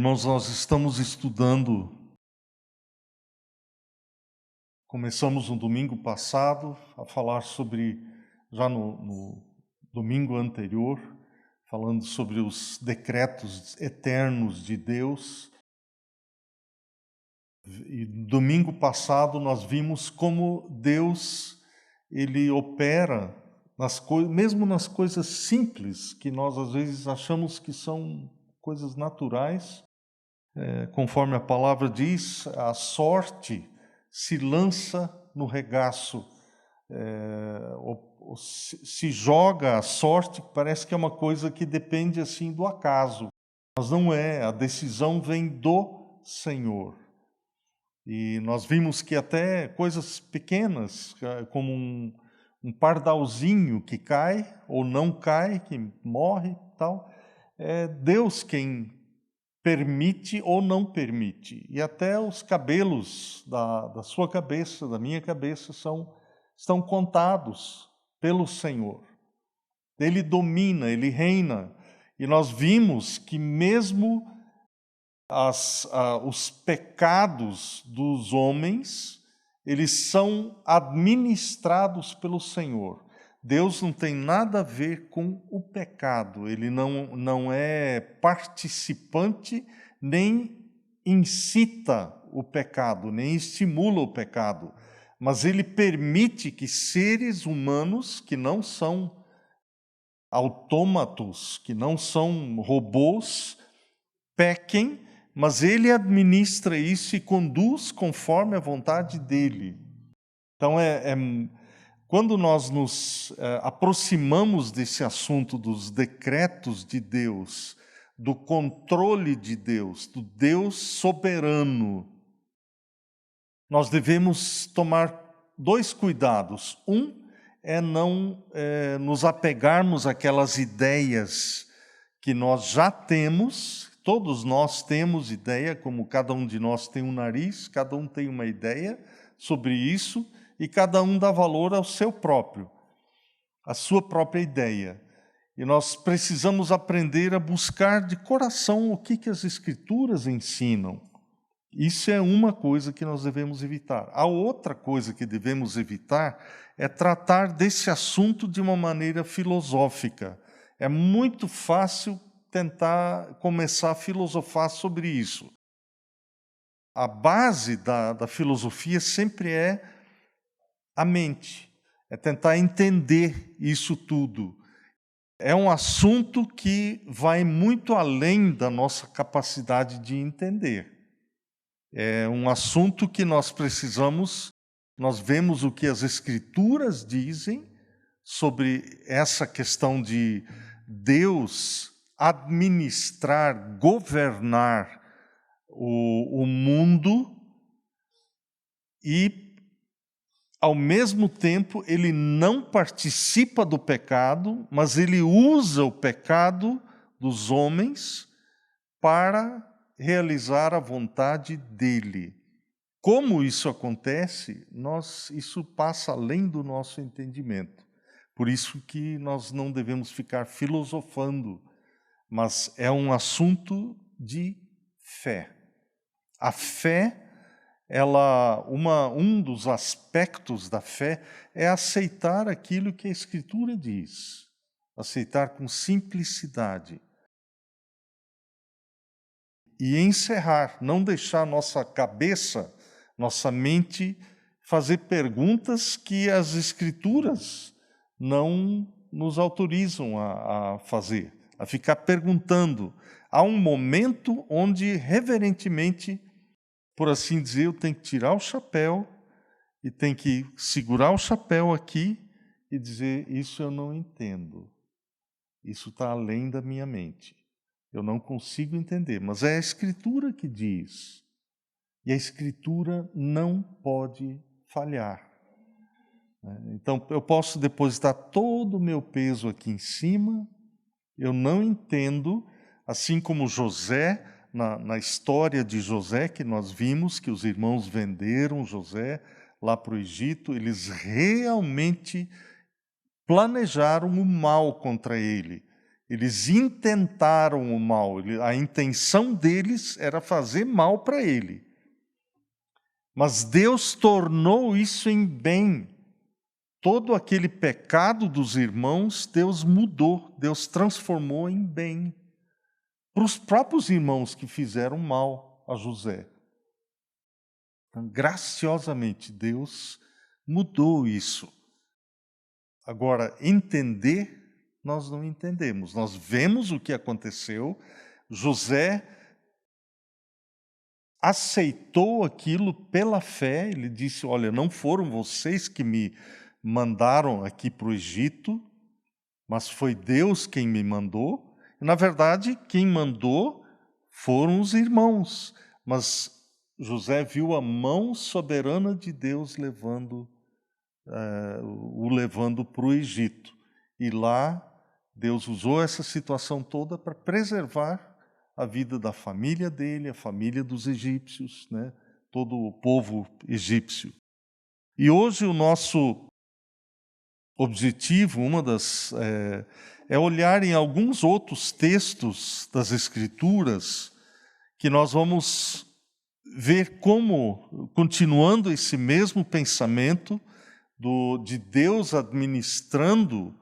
Irmãos, nós estamos estudando, começamos no domingo passado a falar sobre, já no domingo anterior, falando sobre os decretos eternos de Deus. E domingo passado nós vimos como Deus, Ele opera mesmo nas coisas simples, que nós às vezes achamos que são coisas naturais. Conforme a palavra diz, a sorte se lança no regaço, se joga a sorte, parece que é uma coisa que depende assim do acaso, mas não é, a decisão vem do Senhor. E nós vimos que até coisas pequenas, como um pardalzinho que cai ou não cai, que morre, tal, é Deus quem permite ou não permite. E até os cabelos da sua cabeça, da minha cabeça, estão contados pelo Senhor. Ele domina, Ele reina. E nós vimos que mesmo os pecados dos homens, eles são administrados pelo Senhor. Deus não tem nada a ver com o pecado, Ele não é participante, nem incita o pecado, nem estimula o pecado, mas Ele permite que seres humanos, que não são autômatos, que não são robôs, pequem, mas Ele administra isso e conduz conforme a vontade dEle. Então, quando nós nos aproximamos desse assunto dos decretos de Deus, do controle de Deus, do Deus soberano, nós devemos tomar dois cuidados. Um é não nos apegarmos àquelas ideias que nós já temos. Todos nós temos ideia, como cada um de nós tem um nariz, cada um tem uma ideia sobre isso, e cada um dá valor ao seu próprio, à sua própria ideia. E nós precisamos aprender a buscar de coração o que as Escrituras ensinam. Isso é uma coisa que nós devemos evitar. A outra coisa que devemos evitar é tratar desse assunto de uma maneira filosófica. É muito fácil tentar começar a filosofar sobre isso. A base da filosofia sempre é a mente, é tentar entender isso tudo. É um assunto que vai muito além da nossa capacidade de entender. É um assunto que nós vemos o que as Escrituras dizem sobre essa questão de Deus administrar, governar o mundo e, ao mesmo tempo, Ele não participa do pecado, mas Ele usa o pecado dos homens para realizar a vontade dEle. Como isso acontece, isso passa além do nosso entendimento. Por isso que nós não devemos ficar filosofando, mas é um assunto de fé. A fé, um dos aspectos da fé é aceitar aquilo que a Escritura diz, aceitar com simplicidade. E encerrar, não deixar nossa cabeça, nossa mente, fazer perguntas que as Escrituras não nos autorizam a fazer, a ficar perguntando. Há um momento onde, reverentemente, por assim dizer, eu tenho que tirar o chapéu e tenho que segurar o chapéu aqui e dizer, isso eu não entendo. Isso está além da minha mente. Eu não consigo entender, mas é a Escritura que diz. E a Escritura não pode falhar. Então, eu posso depositar todo o meu peso aqui em cima, eu não entendo, assim como José, na história de José, que nós vimos que os irmãos venderam José lá para o Egito, eles realmente planejaram o mal contra ele. Eles intentaram o mal, a intenção deles era fazer mal para ele. Mas Deus tornou isso em bem. Todo aquele pecado dos irmãos, Deus mudou, Deus transformou em bem. Para os próprios irmãos que fizeram mal a José. Então, graciosamente, Deus mudou isso. Agora, entender, nós não entendemos. Nós vemos o que aconteceu. José aceitou aquilo pela fé. Ele disse, olha, não foram vocês que me mandaram aqui para o Egito, mas foi Deus quem me mandou. E, na verdade, quem mandou foram os irmãos. Mas José viu a mão soberana de Deus o levando para o Egito. E lá, Deus usou essa situação toda para preservar a vida da família dele, a família dos egípcios, né? Todo o povo egípcio. E hoje o nosso objetivo, é olhar em alguns outros textos das Escrituras que nós vamos ver como, continuando esse mesmo pensamento de Deus administrando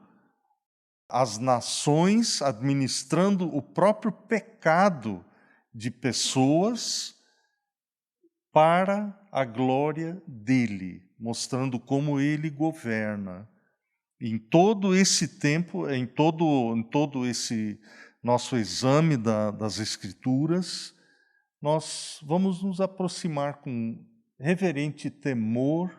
as nações, administrando o próprio pecado de pessoas para a glória dele, mostrando como ele governa. Em todo esse tempo, em todo esse nosso exame das Escrituras, nós vamos nos aproximar com reverente temor,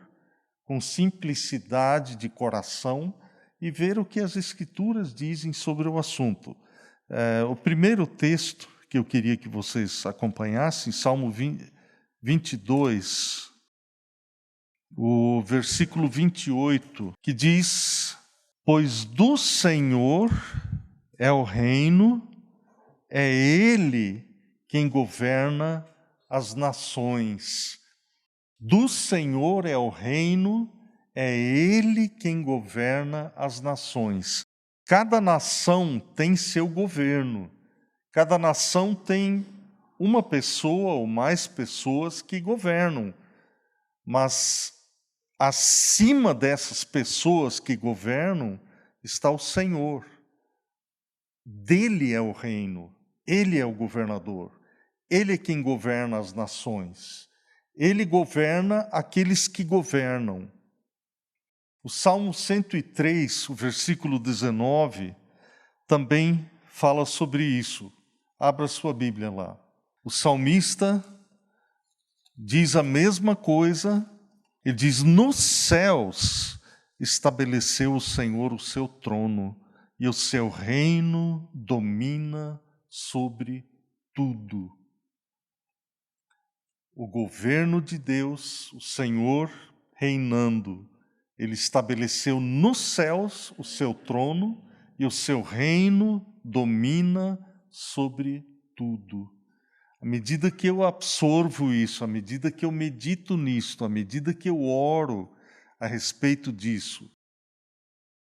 com simplicidade de coração e ver o que as Escrituras dizem sobre o assunto. O primeiro texto que eu queria que vocês acompanhassem, Salmo 22, o versículo 28, que diz: pois do Senhor é o reino, é Ele quem governa as nações. Do Senhor é o reino, é Ele quem governa as nações. Cada nação tem seu governo, cada nação tem uma pessoa ou mais pessoas que governam, mas acima dessas pessoas que governam está o Senhor. Dele é o reino, Ele é o governador, Ele é quem governa as nações. Ele governa aqueles que governam. O Salmo 103, o versículo 19, também fala sobre isso. Abra sua Bíblia lá. O salmista diz a mesma coisa. Ele diz, nos céus estabeleceu o Senhor o seu trono, e o seu reino domina sobre tudo. O governo de Deus, o Senhor reinando, Ele estabeleceu nos céus o seu trono e o seu reino domina sobre tudo. À medida que eu absorvo isso, à medida que eu medito nisto, à medida que eu oro a respeito disso,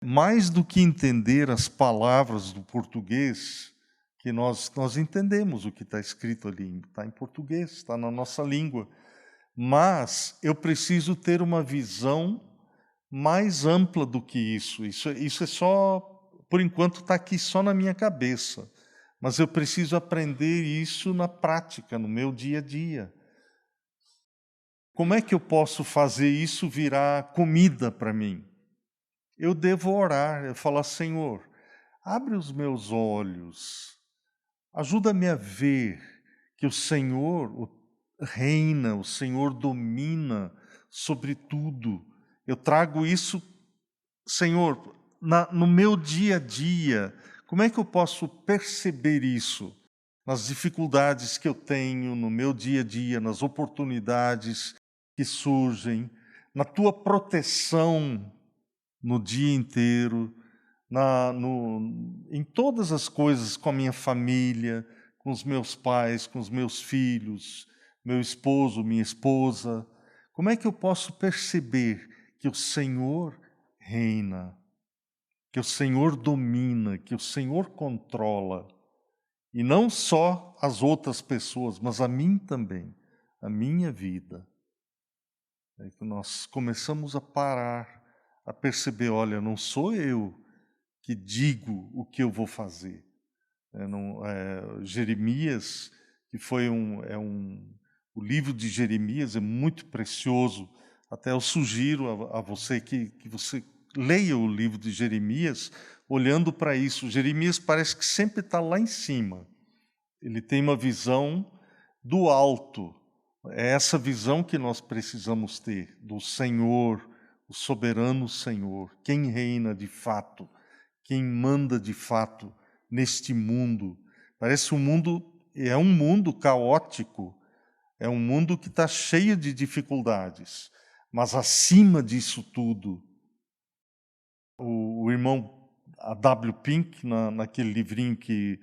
mais do que entender as palavras do português, que nós entendemos o que está escrito ali, está em português, está na nossa língua, mas eu preciso ter uma visão mais ampla do que isso. Isso é só, por enquanto, está aqui só na minha cabeça, mas eu preciso aprender isso na prática, no meu dia a dia. Como é que eu posso fazer isso virar comida para mim? Eu devo orar, eu falar, Senhor, abre os meus olhos, ajuda-me a ver que o Senhor reina, o Senhor domina sobre tudo. Eu trago isso, Senhor, no meu dia a dia. Como é que eu posso perceber isso? Nas dificuldades que eu tenho no meu dia a dia, nas oportunidades que surgem, na tua proteção no dia inteiro, em todas as coisas com a minha família, com os meus pais, com os meus filhos, meu esposo, minha esposa. Como é que eu posso perceber que o Senhor reina? que o Senhor domina, que o Senhor controla. E não só as outras pessoas, mas a mim também, a minha vida. É que nós começamos a parar, a perceber, olha, não sou eu que digo o que eu vou fazer. Jeremias, que foi o livro de Jeremias é muito precioso. Até eu sugiro a você que você leia o livro de Jeremias, olhando para isso. Jeremias parece que sempre está lá em cima. Ele tem uma visão do alto. É essa visão que nós precisamos ter, do Senhor, o soberano Senhor, quem reina de fato, quem manda de fato neste mundo. Parece um mundo caótico, é um mundo que está cheio de dificuldades, mas acima disso tudo, o irmão A.W. Pink, naquele livrinho que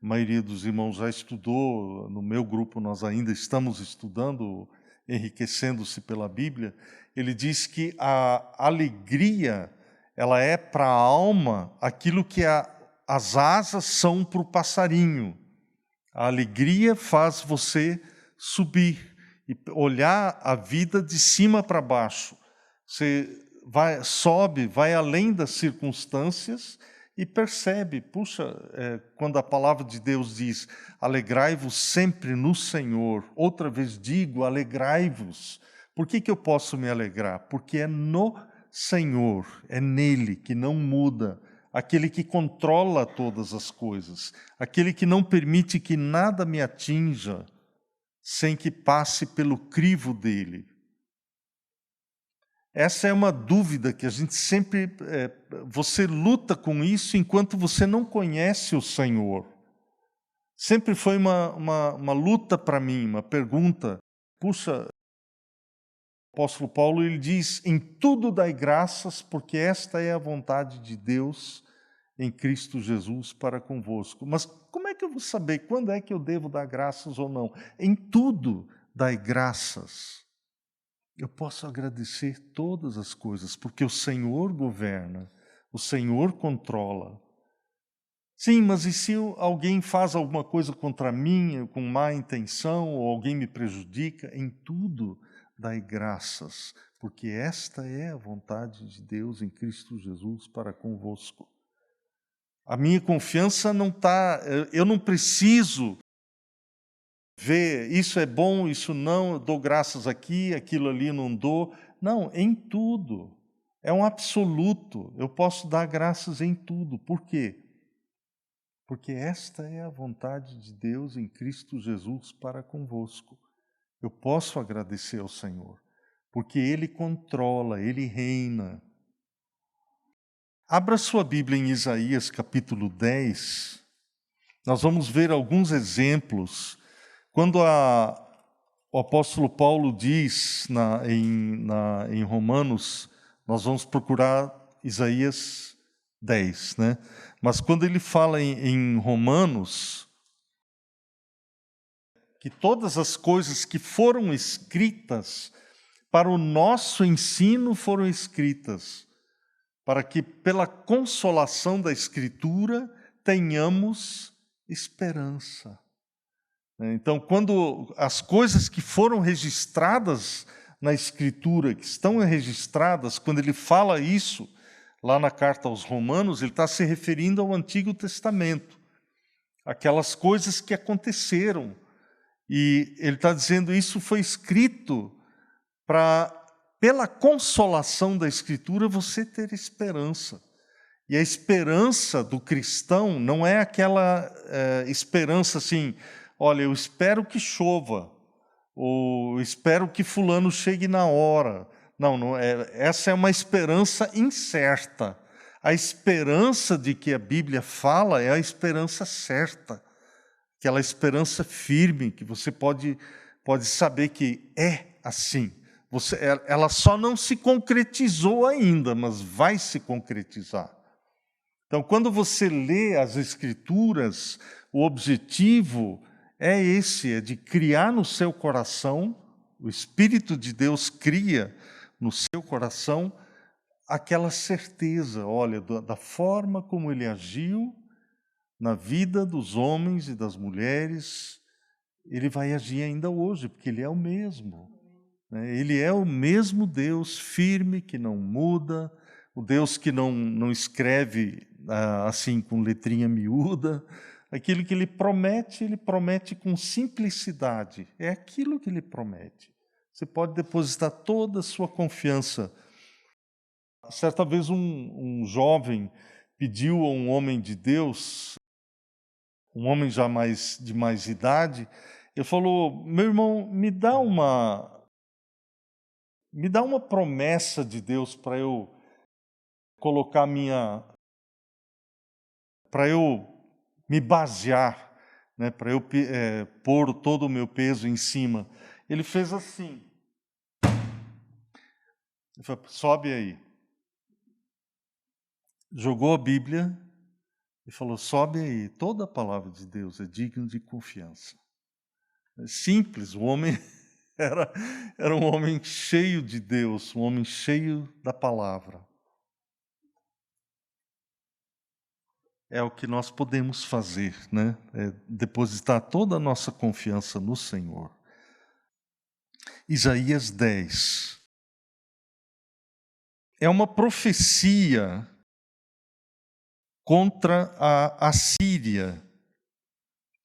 a maioria dos irmãos já estudou, no meu grupo nós ainda estamos estudando, Enriquecendo-se pela Bíblia, ele diz que a alegria, ela é para a alma aquilo que as asas são para o passarinho. A alegria faz você subir e olhar a vida de cima para baixo. Você sobe, vai além das circunstâncias e percebe, puxa, quando a palavra de Deus diz, alegrai-vos sempre no Senhor, outra vez digo, alegrai-vos. Por que eu posso me alegrar? Porque é no Senhor, é nele que não muda, aquele que controla todas as coisas, aquele que não permite que nada me atinja sem que passe pelo crivo dele. Essa é uma dúvida que a gente sempre... você luta com isso enquanto você não conhece o Senhor. Sempre foi uma luta para mim, uma pergunta. Puxa, o apóstolo Paulo ele diz, em tudo dai graças, porque esta é a vontade de Deus em Cristo Jesus para convosco. Mas como é que eu vou saber quando é que eu devo dar graças ou não? Em tudo dai graças. Eu posso agradecer todas as coisas, porque o Senhor governa, o Senhor controla. Sim, mas e se alguém faz alguma coisa contra mim, com má intenção, ou alguém me prejudica? Em tudo dai graças, porque esta é a vontade de Deus em Cristo Jesus para convosco. A minha confiança não está... Eu não preciso ver, isso é bom, isso não, eu dou graças aqui, aquilo ali não dou. Não, em tudo. É um absoluto. Eu posso dar graças em tudo. Por quê? Porque esta é a vontade de Deus em Cristo Jesus para convosco. Eu posso agradecer ao Senhor, porque Ele controla, Ele reina. Abra sua Bíblia em Isaías capítulo 10. Nós vamos ver alguns exemplos. Quando o apóstolo Paulo diz em Romanos, nós vamos procurar Isaías 10, né? Mas quando ele fala em Romanos, que todas as coisas que foram escritas para o nosso ensino foram escritas, para que pela consolação da Escritura tenhamos esperança. Então, quando as coisas que foram registradas na Escritura, que estão registradas, quando ele fala isso, lá na carta aos Romanos, ele está se referindo ao Antigo Testamento. Aquelas coisas que aconteceram. E ele está dizendo isso foi escrito para, pela consolação da Escritura, você ter esperança. E a esperança do cristão não é aquela esperança assim... Olha, eu espero que chova, ou espero que fulano chegue na hora. Não essa é uma esperança incerta. A esperança de que a Bíblia fala é a esperança certa, aquela esperança firme, que você pode saber que é assim. Ela só não se concretizou ainda, mas vai se concretizar. Então, quando você lê as Escrituras, o objetivo é de criar no seu coração, o Espírito de Deus cria no seu coração aquela certeza, olha, da forma como ele agiu na vida dos homens e das mulheres, ele vai agir ainda hoje, porque ele é o mesmo. Né? Ele é o mesmo Deus firme, que não muda, o Deus que não escreve assim com letrinha miúda. Aquilo que ele promete com simplicidade. É aquilo que ele promete. Você pode depositar toda a sua confiança. Certa vez um jovem pediu a um homem de Deus, um homem já de mais idade, ele falou: meu irmão, me dá uma promessa de Deus para eu colocar para eu me basear, né, para eu pôr todo o meu peso em cima. Ele fez assim. Ele falou: sobe aí. Jogou a Bíblia e falou: sobe aí. Toda a palavra de Deus é digna de confiança. É simples, o homem era um homem cheio de Deus, um homem cheio da palavra. É o que nós podemos fazer, né? É depositar toda a nossa confiança no Senhor. Isaías 10. É uma profecia contra a Assíria,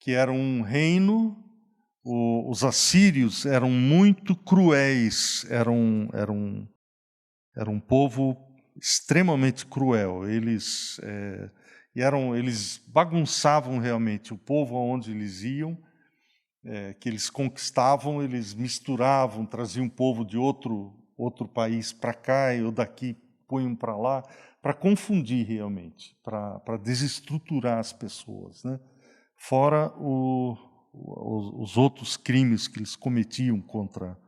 que era um reino. Os assírios eram muito cruéis, eram um povo extremamente cruel. Eles bagunçavam realmente o povo aonde eles iam, que eles conquistavam, eles misturavam, traziam um povo de outro país para cá e o daqui punham para lá, para confundir realmente, para desestruturar as pessoas, né? Fora os outros crimes que eles cometiam contra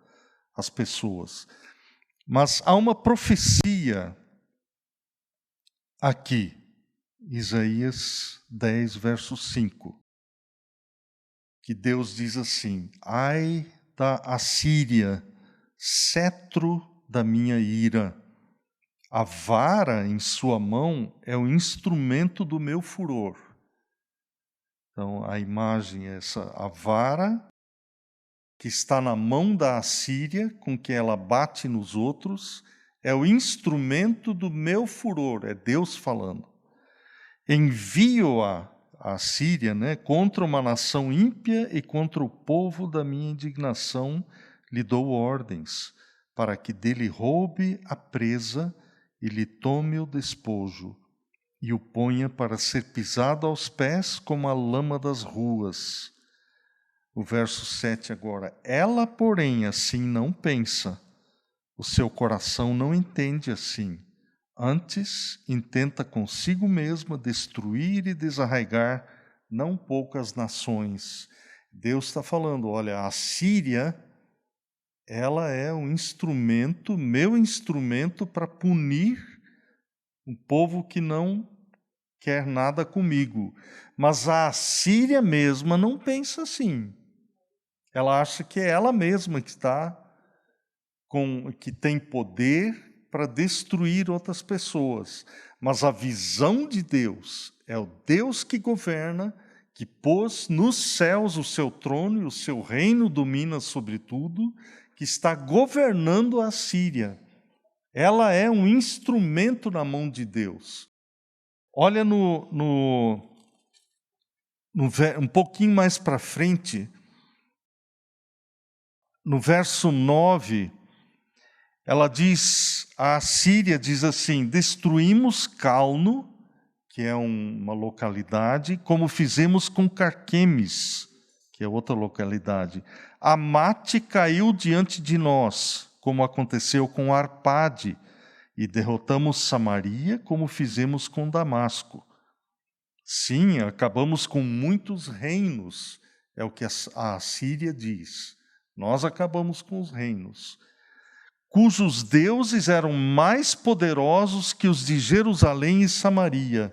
as pessoas. Mas há uma profecia aqui, Isaías 10, verso 5, que Deus diz assim: ai da Assíria, cetro da minha ira, a vara em sua mão é o instrumento do meu furor. Então, a imagem é essa, a vara que está na mão da Assíria, com que ela bate nos outros, é o instrumento do meu furor, é Deus falando. Envio-a, a Assíria, né, contra uma nação ímpia e contra o povo da minha indignação, lhe dou ordens, para que dele roube a presa e lhe tome o despojo, e o ponha para ser pisado aos pés como a lama das ruas. O verso 7 agora. Ela, porém, assim não pensa. O seu coração não entende assim. Antes, intenta consigo mesma destruir e desarraigar não poucas nações. Deus está falando, olha, a Síria, ela é um instrumento, meu instrumento para punir um povo que não quer nada comigo. Mas a Síria mesma não pensa assim. Ela acha que é ela mesma que tem poder para destruir outras pessoas. Mas a visão de Deus é o Deus que governa, que pôs nos céus o seu trono e o seu reino domina sobre tudo, que está governando a Síria. Ela é um instrumento na mão de Deus. Olha um pouquinho mais para frente, no verso 9, a Síria diz assim: destruímos Calno, que é uma localidade, como fizemos com Carquemes, que é outra localidade. Amate caiu diante de nós, como aconteceu com Arpade, e derrotamos Samaria, como fizemos com Damasco. Sim, acabamos com muitos reinos, é o que a Assíria diz. Nós acabamos com os reinos, cujos deuses eram mais poderosos que os de Jerusalém e Samaria.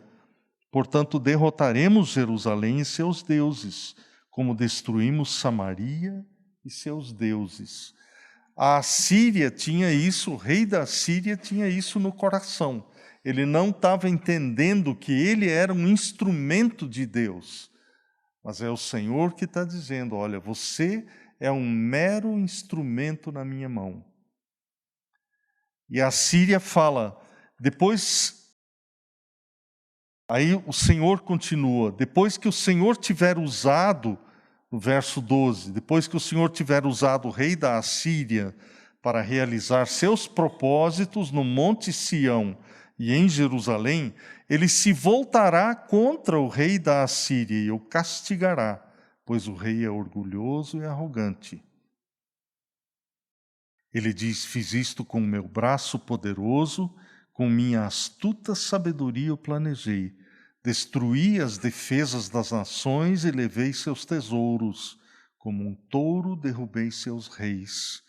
Portanto, derrotaremos Jerusalém e seus deuses, como destruímos Samaria e seus deuses. A Assíria tinha isso, o rei da Assíria tinha isso no coração. Ele não estava entendendo que ele era um instrumento de Deus. Mas é o Senhor que está dizendo, olha, você é um mero instrumento na minha mão. E a Síria fala, depois... Aí o Senhor continua, depois que o Senhor tiver usado, no verso 12, depois que o Senhor tiver usado o rei da Assíria para realizar seus propósitos no Monte Sião e em Jerusalém, ele se voltará contra o rei da Assíria e o castigará, pois o rei é orgulhoso e arrogante. Ele diz, fiz isto com o meu braço poderoso, com minha astuta sabedoria eu planejei. Destruí as defesas das nações e levei seus tesouros. Como um touro derrubei seus reis.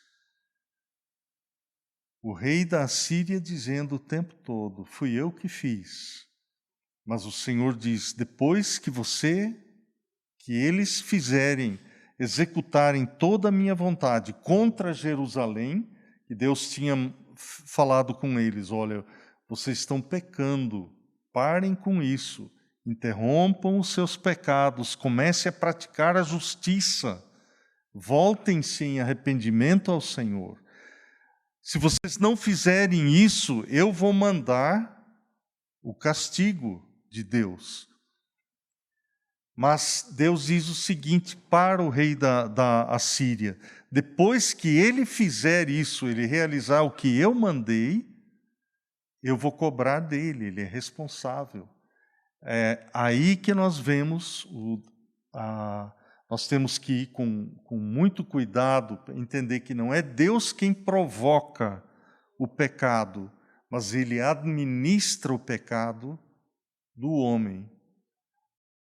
O rei da Assíria dizendo o tempo todo, fui eu que fiz. Mas o Senhor diz, depois que eles executarem toda a minha vontade contra Jerusalém, e Deus tinha falado com eles, olha, vocês estão pecando, parem com isso, interrompam os seus pecados, comecem a praticar a justiça, voltem-se em arrependimento ao Senhor. Se vocês não fizerem isso, eu vou mandar o castigo de Deus. Mas Deus diz o seguinte para o rei da Assíria, depois que ele fizer isso, ele realizar o que eu mandei, eu vou cobrar dele, ele é responsável. É aí que nós vemos, nós temos que ir com muito cuidado, entender que não é Deus quem provoca o pecado, mas ele administra o pecado do homem.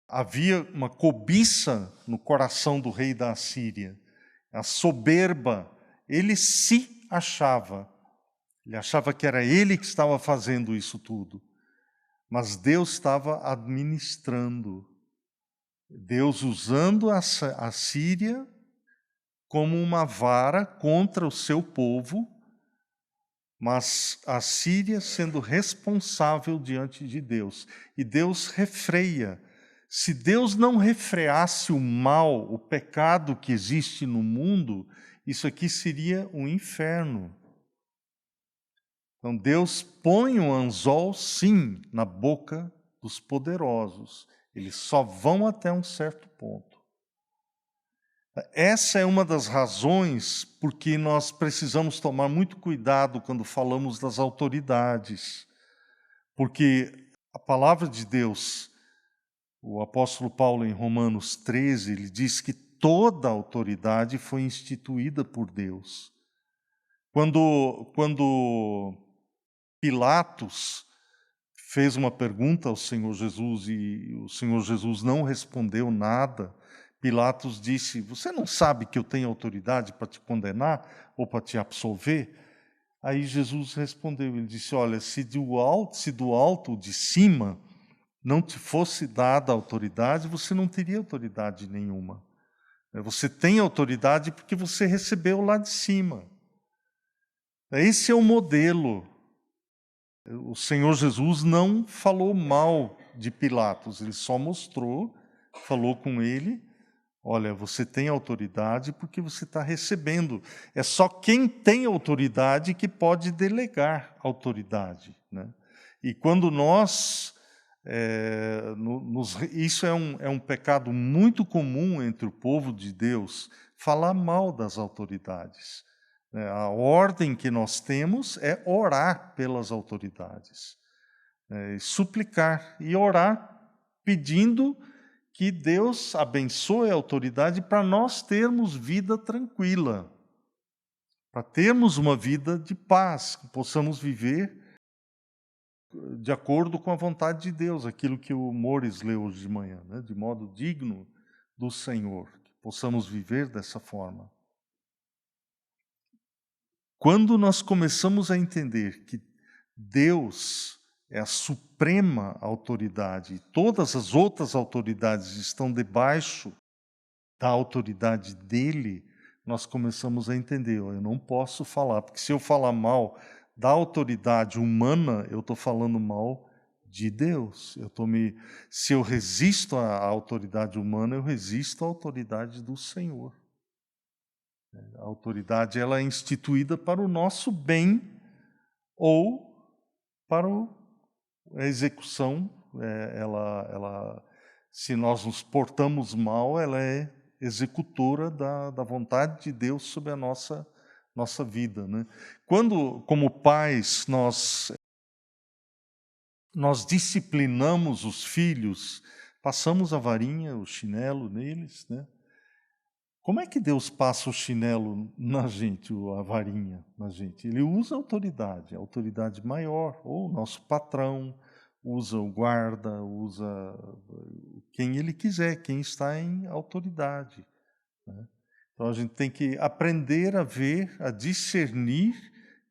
Havia uma cobiça no coração do rei da Assíria, a soberba, ele se achava, ele achava que era ele que estava fazendo isso tudo, mas Deus estava administrando, Deus usando a Síria como uma vara contra o seu povo, mas a Síria sendo responsável diante de Deus, e Deus refreia. Se Deus não refreasse o mal, o pecado que existe no mundo, isso aqui seria um inferno. Então Deus põe um anzol, sim, na boca dos poderosos. Eles só vão até um certo ponto. Essa é uma das razões porque nós precisamos tomar muito cuidado quando falamos das autoridades. Porque a palavra de Deus, o apóstolo Paulo, em Romanos 13, ele diz que toda a autoridade foi instituída por Deus. Quando Pilatos fez uma pergunta ao Senhor Jesus e o Senhor Jesus não respondeu nada, Pilatos disse, você não sabe que eu tenho autoridade para te condenar ou para te absolver? Aí Jesus respondeu, ele disse, olha, se do alto de cima não te fosse dada autoridade, você não teria autoridade nenhuma. Você tem autoridade porque você recebeu lá de cima. Esse é o modelo. O Senhor Jesus não falou mal de Pilatos, ele só mostrou, falou com ele, olha, você tem autoridade porque você está recebendo. É só quem tem autoridade que pode delegar autoridade, né? E quando nós... isso é um pecado muito comum entre o povo de Deus, falar mal das autoridades. A ordem que nós temos é orar pelas autoridades, suplicar e orar pedindo que Deus abençoe a autoridade para nós termos vida tranquila, para termos uma vida de paz, que possamos viver de acordo com a vontade de Deus, aquilo que o Mores leu hoje de manhã, né? De modo digno do Senhor, que possamos viver dessa forma. Quando nós começamos a entender que Deus é a suprema autoridade, e todas as outras autoridades estão debaixo da autoridade dele, nós começamos a entender, eu não posso falar, porque se eu falar mal da autoridade humana, eu estou falando mal de Deus. Se eu resisto à autoridade humana, eu resisto à autoridade do Senhor. A autoridade ela é instituída para o nosso bem ou para a execução. Se nós nos portamos mal, ela é executora da vontade de Deus sobre a nossa vida, né? Quando, como pais, nós disciplinamos os filhos, passamos a varinha, o chinelo neles, né? Como é que Deus passa o chinelo na gente, a varinha na gente? Ele usa a autoridade maior, ou o nosso patrão, usa o guarda, usa quem ele quiser, quem está em autoridade, né? Então a gente tem que aprender a ver, a discernir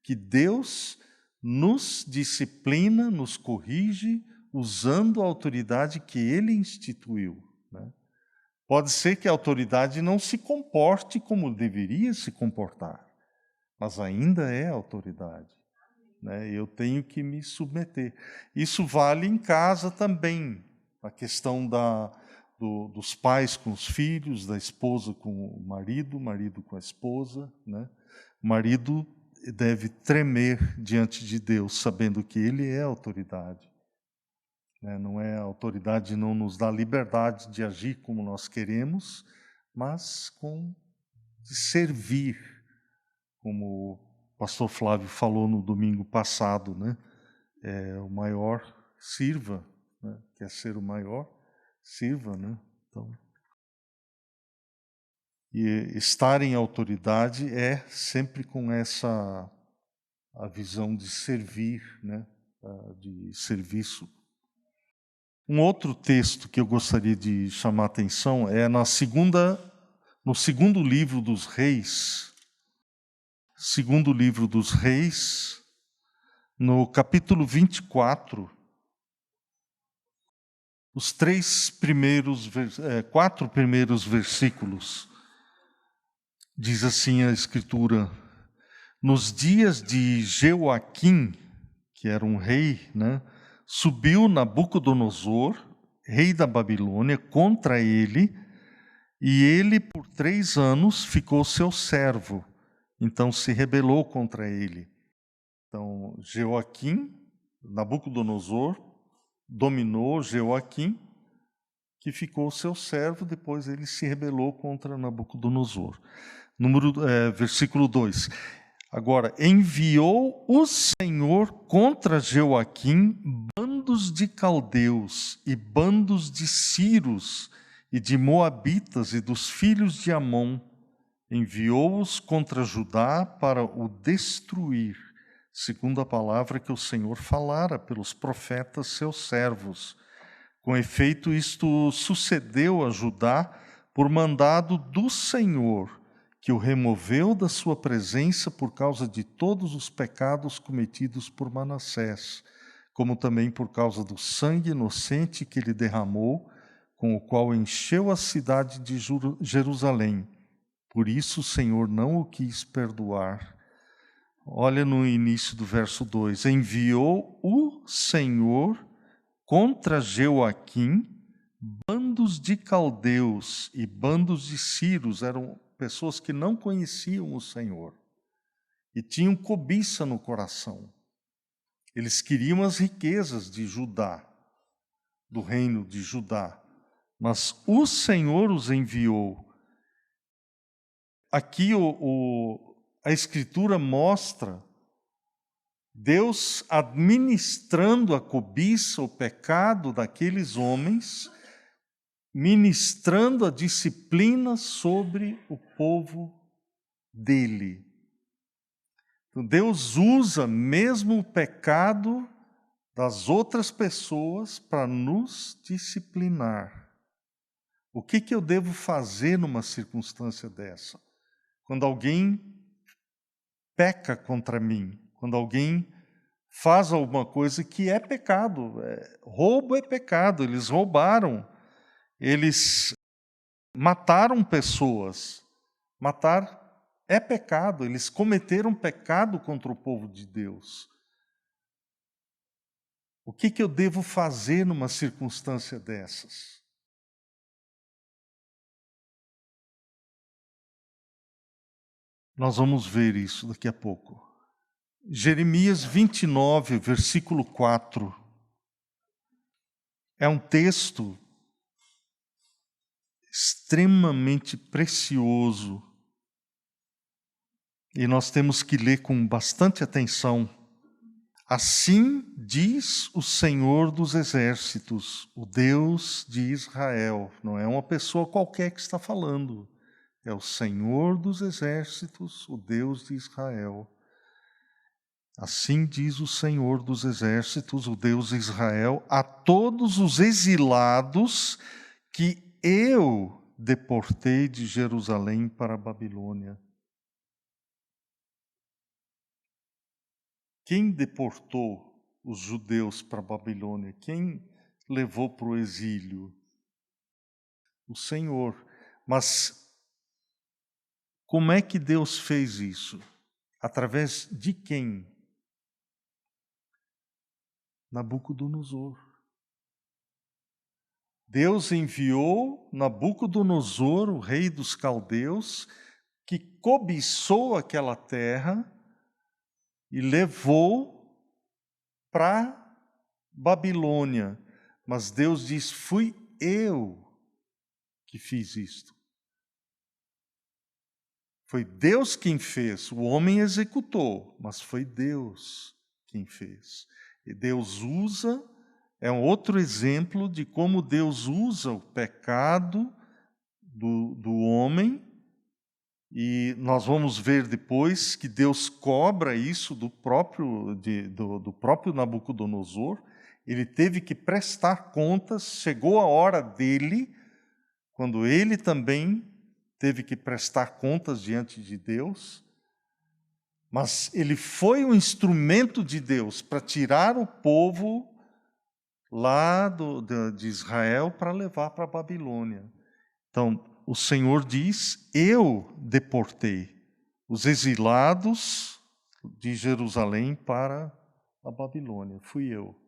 que Deus nos disciplina, nos corrige, usando a autoridade que Ele instituiu, né? Pode ser que a autoridade não se comporte como deveria se comportar, mas ainda é autoridade, né? Eu tenho que me submeter. Isso vale em casa também, a questão dos pais com os filhos, da esposa com o marido com a esposa, né? O marido deve tremer diante de Deus, sabendo que Ele é autoridade, né? Não é a autoridade, não nos dá liberdade de agir como nós queremos, mas de servir, como o pastor Flávio falou no domingo passado, né? O maior sirva, né? Quer ser o maior, sirva, né? Então, e estar em autoridade é sempre com a visão de servir, né? De serviço. Um outro texto que eu gostaria de chamar a atenção é no segundo livro dos Reis, no capítulo 24, os 4 primeiros versículos. Diz assim a Escritura: nos dias de Jeoaquim, que era um rei, né, subiu Nabucodonosor, rei da Babilônia, contra ele, e ele por 3 anos ficou seu servo. Então se rebelou contra ele. Então Nabucodonosor dominou Jeoaquim, que ficou seu servo, depois ele se rebelou contra Nabucodonosor. Versículo 2. Agora, enviou o Senhor contra Jeoaquim bandos de caldeus e bandos de sírios e de moabitas e dos filhos de Amon. Enviou-os contra Judá para o destruir, segundo a palavra que o Senhor falara pelos profetas seus servos. Com efeito, isto sucedeu a Judá por mandado do Senhor, que o removeu da sua presença por causa de todos os pecados cometidos por Manassés, como também por causa do sangue inocente que ele derramou, com o qual encheu a cidade de Jerusalém. Por isso o Senhor não o quis perdoar. Olha no início do verso 2. Enviou o Senhor contra Jeoaquim bandos de caldeus e bandos de sírios. Eram pessoas que não conheciam o Senhor e tinham cobiça no coração. Eles queriam as riquezas de Judá, do reino de Judá, mas o Senhor os enviou. Aqui a Escritura mostra Deus administrando a cobiça, o pecado daqueles homens, ministrando a disciplina sobre o povo dele. Então, Deus usa mesmo o pecado das outras pessoas para nos disciplinar. O que eu devo fazer numa circunstância dessa? Quando alguém peca contra mim, quando alguém faz alguma coisa que é pecado, roubo é pecado, eles roubaram. Eles mataram pessoas. Matar É pecado, eles cometeram pecado contra o povo de Deus. O que eu devo fazer numa circunstância dessas? Nós vamos ver isso daqui a pouco. Jeremias 29, versículo 4. É um texto extremamente precioso e nós temos que ler com bastante atenção. Assim diz o Senhor dos Exércitos, o Deus de Israel. Não é uma pessoa qualquer que está falando. É o Senhor dos Exércitos, o Deus de Israel. Assim diz o Senhor dos Exércitos, o Deus de Israel, a todos os exilados que eu deportei de Jerusalém para a Babilônia. Quem deportou os judeus para a Babilônia? Quem levou para o exílio? O Senhor. Mas como é que Deus fez isso? Através de quem? Nabucodonosor. Deus enviou Nabucodonosor, o rei dos caldeus, que cobiçou aquela terra e levou para Babilônia. Mas Deus diz: fui eu que fiz isto. Foi Deus quem fez, o homem executou, mas foi Deus quem fez. E Deus usa, é um outro exemplo de como Deus usa o pecado do homem, e nós vamos ver depois que Deus cobra isso do próprio Nabucodonosor. Ele teve que prestar contas, chegou a hora dele, quando ele também teve que prestar contas diante de Deus, mas ele foi um instrumento de Deus para tirar o povo lá de Israel para levar para a Babilônia. Então, o Senhor diz: eu deportei os exilados de Jerusalém para a Babilônia, fui eu.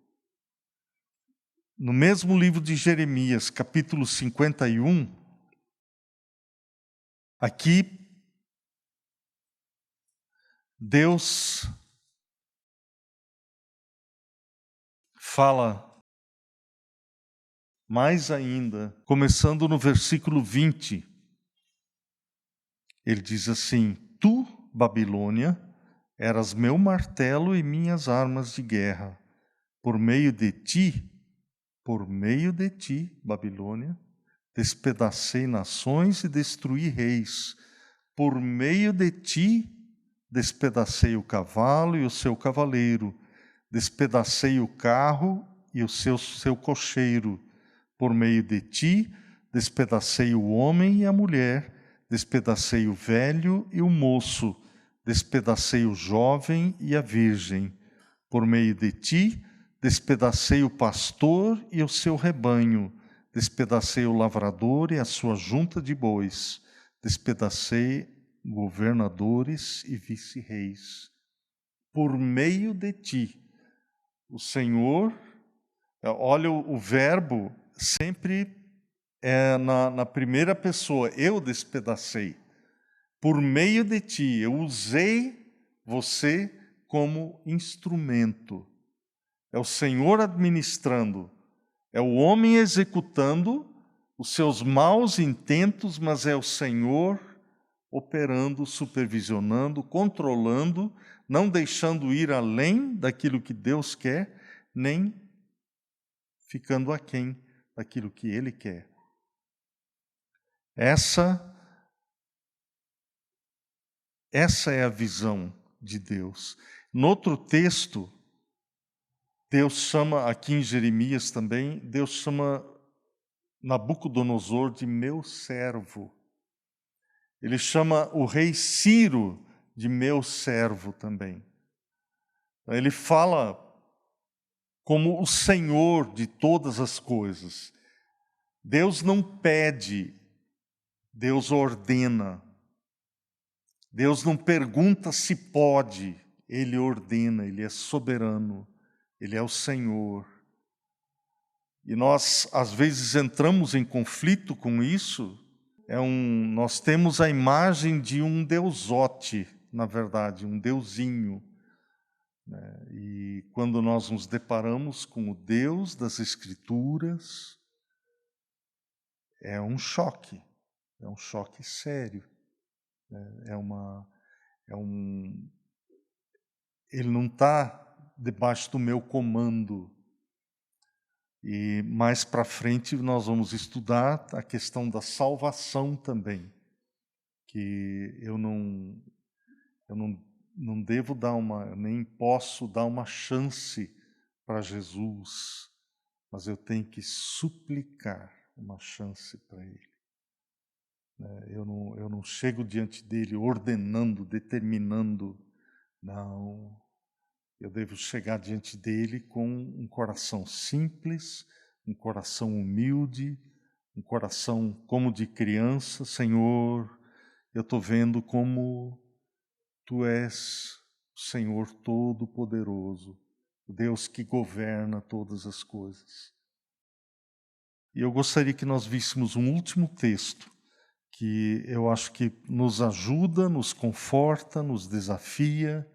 No mesmo livro de Jeremias, capítulo 51, aqui Deus fala mais ainda, começando no versículo 20. Ele diz assim: tu, Babilônia, eras meu martelo e minhas armas de guerra. Por meio de ti, Babilônia, despedacei nações e destruí reis. Por meio de ti, despedacei o cavalo e o seu cavaleiro. Despedacei o carro e o seu cocheiro. Por meio de ti, despedacei o homem e a mulher. Despedacei o velho e o moço. Despedacei o jovem e a virgem. Por meio de ti, despedacei o pastor e o seu rebanho. Despedacei o lavrador e a sua junta de bois. Despedacei governadores e vice-reis. Por meio de ti. O Senhor, olha o verbo, sempre é na primeira pessoa. Eu despedacei. Por meio de ti, eu usei você como instrumento. É o Senhor administrando, é o homem executando os seus maus intentos, mas é o Senhor operando, supervisionando, controlando, não deixando ir além daquilo que Deus quer, nem ficando aquém daquilo que Ele quer. Essa é a visão de Deus. No outro texto, Deus chama, aqui em Jeremias também, Deus chama Nabucodonosor de meu servo. Ele chama o rei Ciro de meu servo também. Ele fala como o Senhor de todas as coisas. Deus não pede, Deus ordena. Deus não pergunta se pode, Ele ordena, Ele é soberano, Ele é o Senhor. E nós, às vezes, entramos em conflito com isso. Nós temos a imagem de um deusote, na verdade, um deusinho. E quando nós nos deparamos com o Deus das Escrituras, é um choque sério. Ele não está debaixo do meu comando. E mais para frente nós vamos estudar a questão da salvação também, que eu não devo nem posso dar uma chance para Jesus, mas eu tenho que suplicar uma chance para Ele. Eu não chego diante dele ordenando, determinando, não. Eu devo chegar diante dele com um coração simples, um coração humilde, um coração como de criança. Senhor, eu estou vendo como Tu és o Senhor Todo-Poderoso, o Deus que governa todas as coisas. E eu gostaria que nós víssemos um último texto, que eu acho que nos ajuda, nos conforta, nos desafia.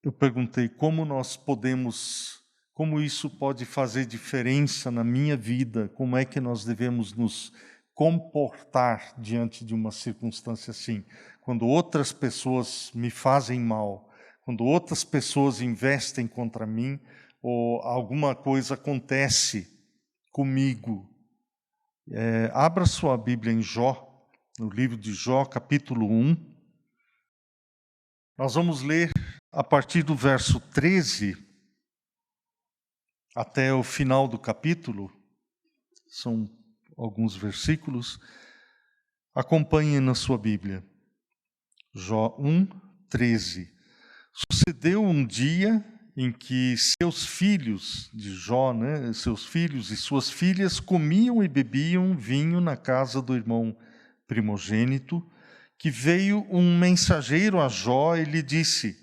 Eu perguntei como isso pode fazer diferença na minha vida, como é que nós devemos nos comportar diante de uma circunstância assim, quando outras pessoas me fazem mal, quando outras pessoas investem contra mim, ou alguma coisa acontece comigo. Abra sua Bíblia em Jó, no livro de Jó, capítulo 1. Nós vamos ler a partir do verso 13 até o final do capítulo. São alguns versículos. Acompanhem na sua Bíblia. Jó 1, 13. Sucedeu um dia em que seus filhos de Jó, seus filhos e suas filhas comiam e bebiam vinho na casa do irmão primogênito, que veio um mensageiro a Jó e lhe disse: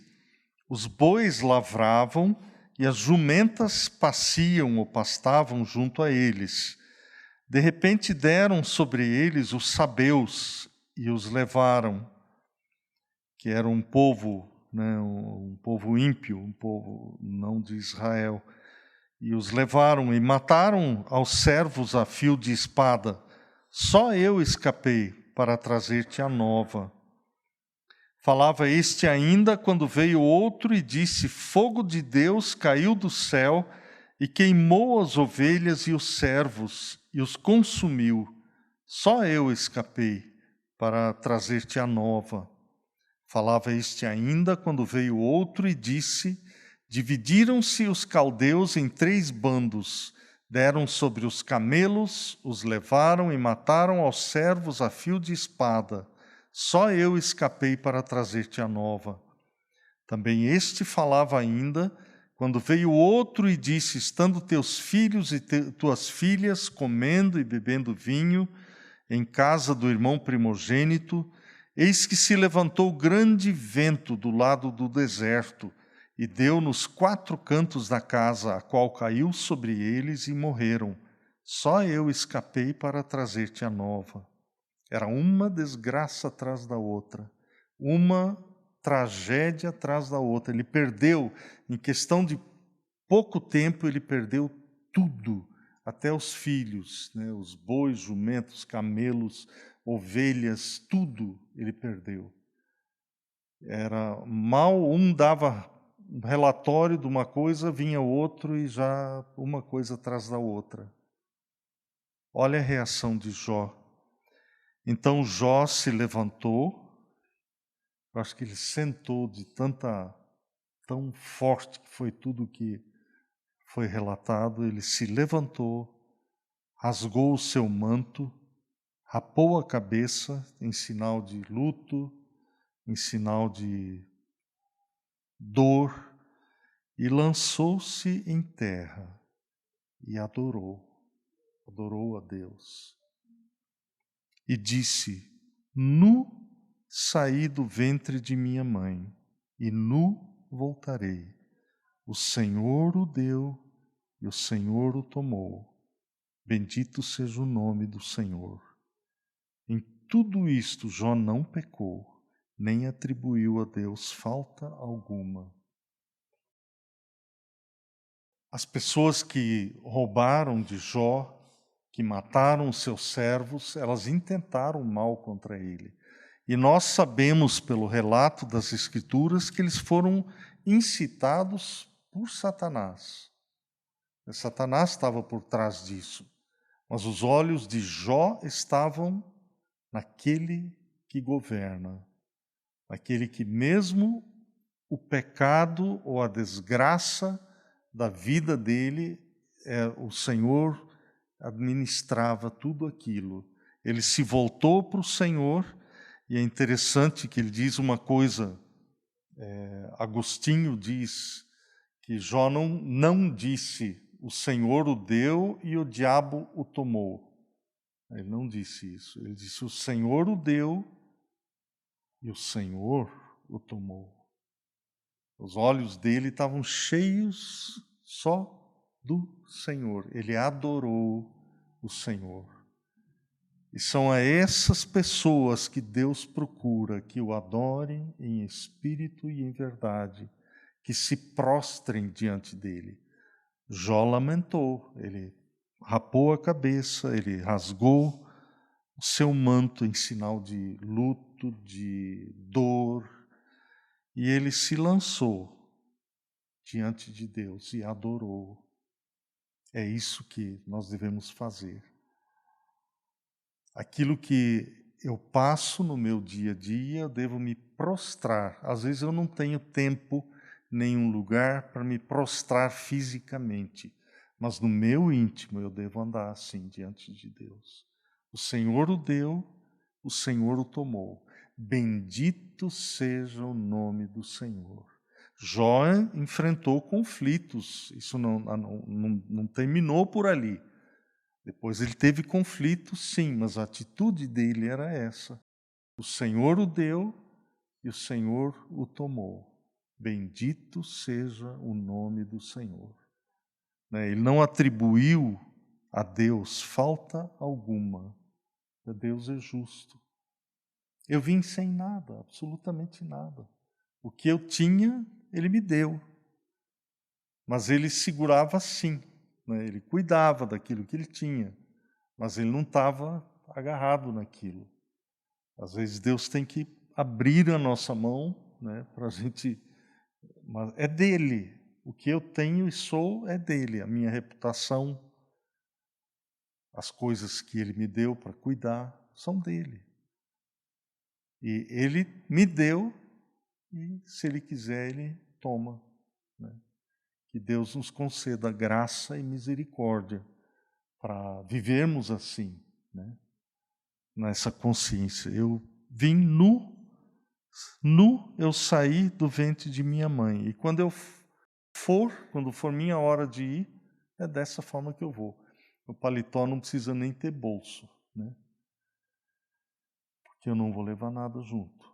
os bois lavravam e as jumentas paciam ou pastavam junto a eles. De repente deram sobre eles os sabeus e os levaram, que era um povo, um povo ímpio, um povo não de Israel. E os levaram e mataram aos servos a fio de espada. Só eu escapei para trazer-te a nova. Falava este ainda quando veio outro e disse: fogo de Deus caiu do céu e queimou as ovelhas e os servos e os consumiu. Só eu escapei para trazer-te a nova. Falava este ainda quando veio outro e disse: dividiram-se os caldeus em 3 bandos, deram sobre os camelos, os levaram e mataram aos servos a fio de espada. Só eu escapei para trazer-te a nova. Também este falava ainda, quando veio outro e disse: estando teus filhos e tuas filhas comendo e bebendo vinho em casa do irmão primogênito, eis que se levantou grande vento do lado do deserto e deu nos 4 cantos da casa, a qual caiu sobre eles e morreram. Só eu escapei para trazer-te a nova. Era uma desgraça atrás da outra, uma tragédia atrás da outra. Ele perdeu, em questão de pouco tempo, ele perdeu tudo, até os filhos, os bois, jumentos, camelos, ovelhas, tudo ele perdeu. Era mal, um dava um relatório de uma coisa, vinha outro e já uma coisa atrás da outra. Olha a reação de Jó. Então Jó se levantou, eu acho que ele sentou de tão forte que foi tudo que foi relatado, ele se levantou, rasgou o seu manto, rapou a cabeça em sinal de luto, em sinal de dor, e lançou-se em terra e adorou a Deus. e disse: nu saí do ventre de minha mãe, e nu voltarei. O Senhor o deu, e o Senhor o tomou. Bendito seja o nome do Senhor. Em tudo isto Jó não pecou, nem atribuiu a Deus falta alguma. As pessoas que roubaram de Jó, que mataram os seus servos, elas intentaram mal contra ele. E nós sabemos pelo relato das Escrituras que eles foram incitados por Satanás. Satanás estava por trás disso. Mas os olhos de Jó estavam naquele que governa, naquele que mesmo o pecado ou a desgraça da vida dele, o Senhor administrava tudo aquilo. Ele se voltou para o Senhor, e é interessante que ele diz uma coisa, Agostinho diz que Jó não disse: o Senhor o deu e o diabo o tomou. Ele não disse isso. Ele disse: o Senhor o deu e o Senhor o tomou. Os olhos dele estavam cheios só do Senhor. Ele adorou o Senhor. E são a essas pessoas que Deus procura que o adorem em espírito e em verdade, que se prostrem diante dele. Jó lamentou, ele rapou a cabeça, ele rasgou o seu manto em sinal de luto, de dor, e ele se lançou diante de Deus e adorou. É isso que nós devemos fazer. Aquilo que eu passo no meu dia a dia, eu devo me prostrar. Às vezes eu não tenho tempo, nenhum lugar para me prostrar fisicamente, mas no meu íntimo eu devo andar assim diante de Deus. O Senhor o deu, o Senhor o tomou. Bendito seja o nome do Senhor. Jó enfrentou conflitos, isso não terminou por ali. Depois ele teve conflitos, sim, mas a atitude dele era essa. O Senhor o deu e o Senhor o tomou. Bendito seja o nome do Senhor. Ele não atribuiu a Deus falta alguma. Deus é justo. Eu vim sem nada, absolutamente nada. O que eu tinha, Ele me deu. Mas Ele segurava sim, Ele cuidava daquilo que Ele tinha, mas Ele não estava agarrado naquilo. Às vezes Deus tem que abrir a nossa mão, para a gente... Mas é dEle. O que eu tenho e sou é dEle. A minha reputação, as coisas que Ele me deu para cuidar, são dEle. E Ele me deu, e se Ele quiser, Ele toma. Que Deus nos conceda graça e misericórdia para vivermos assim, nessa consciência. Eu vim nu eu saí do ventre de minha mãe. E quando for minha hora de ir, é dessa forma que eu vou. O paletó não precisa nem ter bolso, porque eu não vou levar nada junto.